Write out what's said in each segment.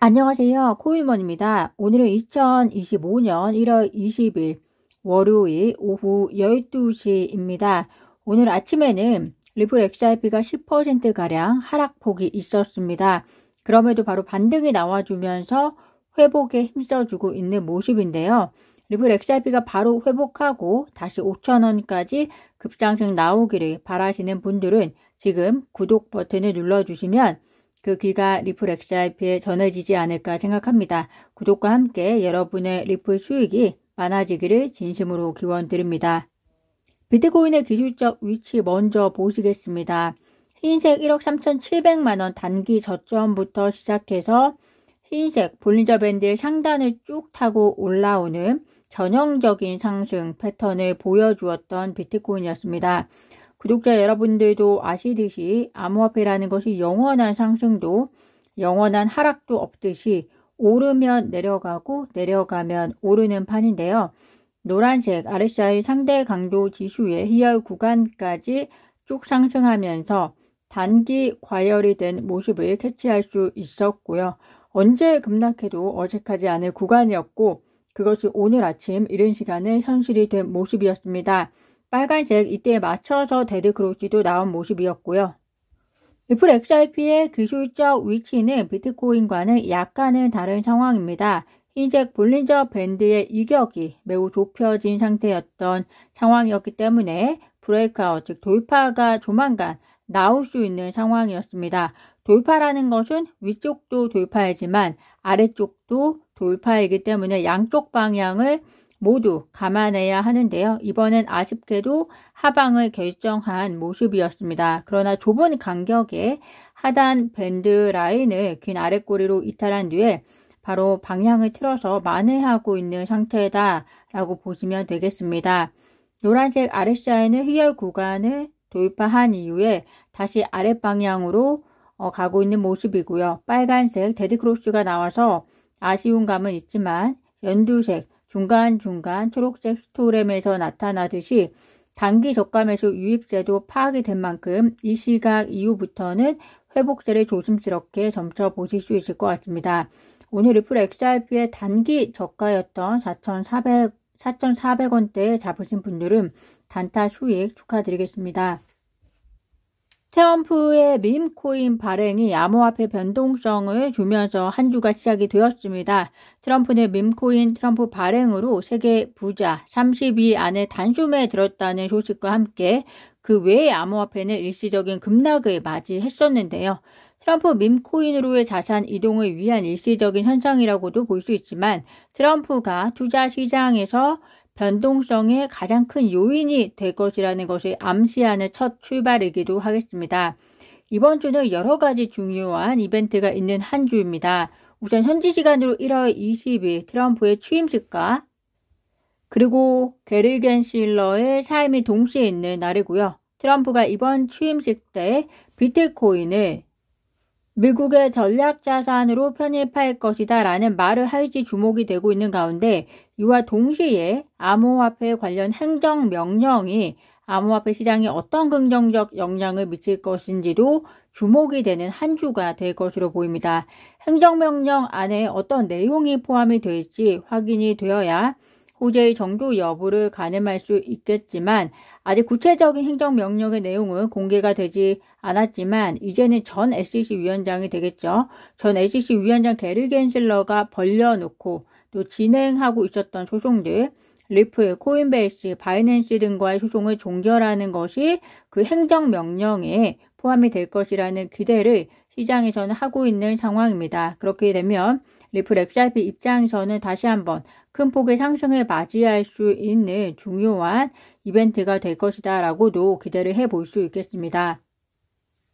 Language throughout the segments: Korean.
안녕하세요. 코인원입니다. 오늘은 2025년 1월 20일 월요일 오후 12시입니다. 오늘 아침에는 리플 XRP가 10%가량 하락폭이 있었습니다. 그럼에도 바로 반등이 나와주면서 회복에 힘써주고 있는 모습인데요. 리플 XRP가 바로 회복하고 다시 5,000원까지 급상승 나오기를 바라시는 분들은 지금 구독 버튼을 눌러주시면 그 귀가 리플 XRP에 전해지지 않을까 생각합니다. 구독과 함께 여러분의 리플 수익이 많아지기를 진심으로 기원드립니다. 비트코인의 기술적 위치 먼저 보시겠습니다. 흰색 1억 3,700만원 단기 저점부터 시작해서 흰색 볼린저 밴드의 상단을 쭉 타고 올라오는 전형적인 상승 패턴을 보여주었던 비트코인이었습니다. 구독자 여러분들도 아시듯이 암호화폐라는 것이 영원한 상승도 영원한 하락도 없듯이 오르면 내려가고 내려가면 오르는 판인데요. 노란색 RSI 상대 강도 지수의 희열 구간까지 쭉 상승하면서 단기 과열이 된 모습을 캐치할 수 있었고요. 언제 급락해도 어색하지 않을 구간이었고 그것이 오늘 아침 이른 시간에 현실이 된 모습이었습니다. 빨간색 이때에 맞춰서 데드크로시도 나온 모습이었고요. 리플 XRP의 기술적 위치는 비트코인과는 약간은 다른 상황입니다. 흰색 볼린저 밴드의 이격이 매우 좁혀진 상태였던 상황이었기 때문에 브레이크아웃, 즉 돌파가 조만간 나올 수 있는 상황이었습니다. 돌파라는 것은 위쪽도 돌파이지만 아래쪽도 돌파이기 때문에 양쪽 방향을 모두 감안해야 하는데요. 이번엔 아쉽게도 하방을 결정한 모습이었습니다. 그러나 좁은 간격의 하단 밴드 라인을 긴 아랫꼬리로 이탈한 뒤에 바로 방향을 틀어서 만회하고 있는 상태다라고 보시면 되겠습니다. 노란색 RSI는 희열 구간을 돌파한 이후에 다시 아랫방향으로 가고 있는 모습이고요. 빨간색 데드크로스가 나와서 아쉬운 감은 있지만 연두색 중간중간 초록색 히스토그램에서 나타나듯이 단기 저가매수 유입세도 파악이 된 만큼 이 시각 이후부터는 회복세를 조심스럽게 점쳐보실 수 있을 것 같습니다. 오늘 리플 XRP의 단기 저가였던 4,400원대에 잡으신 분들은 단타 수익 축하드리겠습니다. 트럼프의 밈코인 발행이 암호화폐 변동성을 주면서 한 주가 시작이 되었습니다. 트럼프는 밈코인 트럼프 발행으로 세계 부자 30위 안에 단숨에 들었다는 소식과 함께 그 외의 암호화폐는 일시적인 급락을 맞이했었는데요. 트럼프 밈코인으로의 자산 이동을 위한 일시적인 현상이라고도 볼 수 있지만 트럼프가 투자 시장에서 변동성의 가장 큰 요인이 될 것이라는 것을 암시하는 첫 출발이기도 하겠습니다. 이번 주는 여러 가지 중요한 이벤트가 있는 한 주입니다. 우선 현지 시간으로 1월 20일 트럼프의 취임식과 그리고 게리 겐실러의 사임이 동시에 있는 날이고요. 트럼프가 이번 취임식 때 비트코인을 미국의 전략자산으로 편입할 것이다 라는 말을 할지 주목이 되고 있는 가운데 이와 동시에 암호화폐 관련 행정명령이 암호화폐 시장에 어떤 긍정적 영향을 미칠 것인지도 주목이 되는 한 주가 될 것으로 보입니다. 행정명령 안에 어떤 내용이 포함이 될지 확인이 되어야 호재의 정도 여부를 가늠할 수 있겠지만 아직 구체적인 행정명령의 내용은 공개가 되지 않았지만 이제는 전 SEC 위원장이 되겠죠. 전 SEC 위원장 게리 겐실러가 벌려놓고 또 진행하고 있었던 소송들 리플, 코인베이스, 바이낸스 등과의 소송을 종결하는 것이 그 행정명령에 포함이 될 것이라는 기대를 시장에서는 하고 있는 상황입니다. 그렇게 되면 리플 XRP 입장에서는 다시 한번 큰 폭의 상승을 맞이할 수 있는 중요한 이벤트가 될 것이다 라고도 기대를 해볼 수 있겠습니다.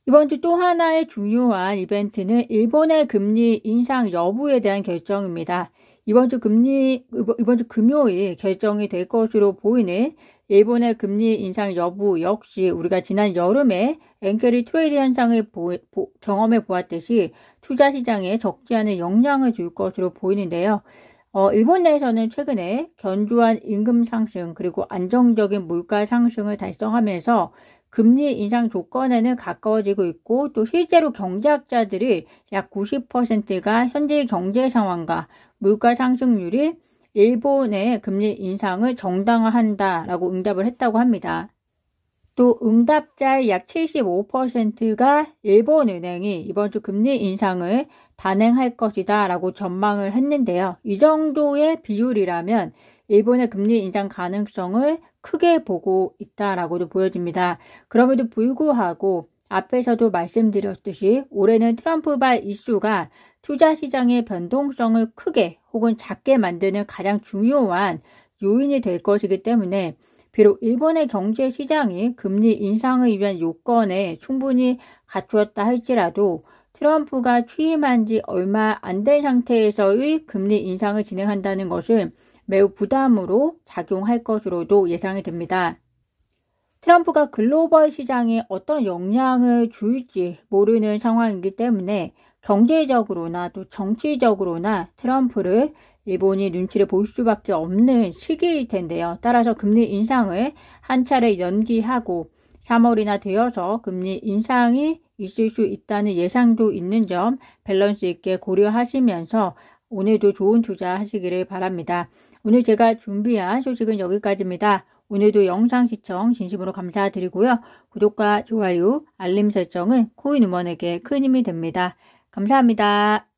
이번 주 또 하나의 중요한 이벤트는 일본의 금리 인상 여부에 대한 결정입니다. 이번 주 금요일 결정이 될 것으로 보이는 일본의 금리 인상 여부 역시 우리가 지난 여름에 엔캐리 트레이드 현상을 경험해 보았듯이 투자 시장에 적지 않은 영향을 줄 것으로 보이는데요. 일본 내에서는 최근에 견조한 임금 상승 그리고 안정적인 물가 상승을 달성하면서 금리 인상 조건에는 가까워지고 있고 또 실제로 경제학자들이 약 90%가 현재의 경제 상황과 물가 상승률이 일본의 금리 인상을 정당화한다라고 응답을 했다고 합니다. 또 응답자의 약 75%가 일본은행이 이번 주 금리 인상을 단행할 것이다 라고 전망을 했는데요. 이 정도의 비율이라면 일본의 금리 인상 가능성을 크게 보고 있다라고도 보여집니다. 그럼에도 불구하고 앞에서도 말씀드렸듯이 올해는 트럼프발 이슈가 투자 시장의 변동성을 크게 혹은 작게 만드는 가장 중요한 요인이 될 것이기 때문에 비록 일본의 경제 시장이 금리 인상을 위한 요건에 충분히 갖추었다 할지라도 트럼프가 취임한 지 얼마 안 된 상태에서의 금리 인상을 진행한다는 것은 매우 부담으로 작용할 것으로도 예상이 됩니다. 트럼프가 글로벌 시장에 어떤 영향을 줄지 모르는 상황이기 때문에 경제적으로나 또 정치적으로나 트럼프를 일본이 눈치를 볼 수밖에 없는 시기일 텐데요. 따라서 금리 인상을 한 차례 연기하고 3월이나 되어서 금리 인상이 있을 수 있다는 예상도 있는 점 밸런스 있게 고려하시면서 오늘도 좋은 투자 하시기를 바랍니다. 오늘 제가 준비한 소식은 여기까지입니다. 오늘도 영상 시청 진심으로 감사드리고요. 구독과 좋아요, 알림 설정은 코인 우먼에게 큰 힘이 됩니다. 감사합니다.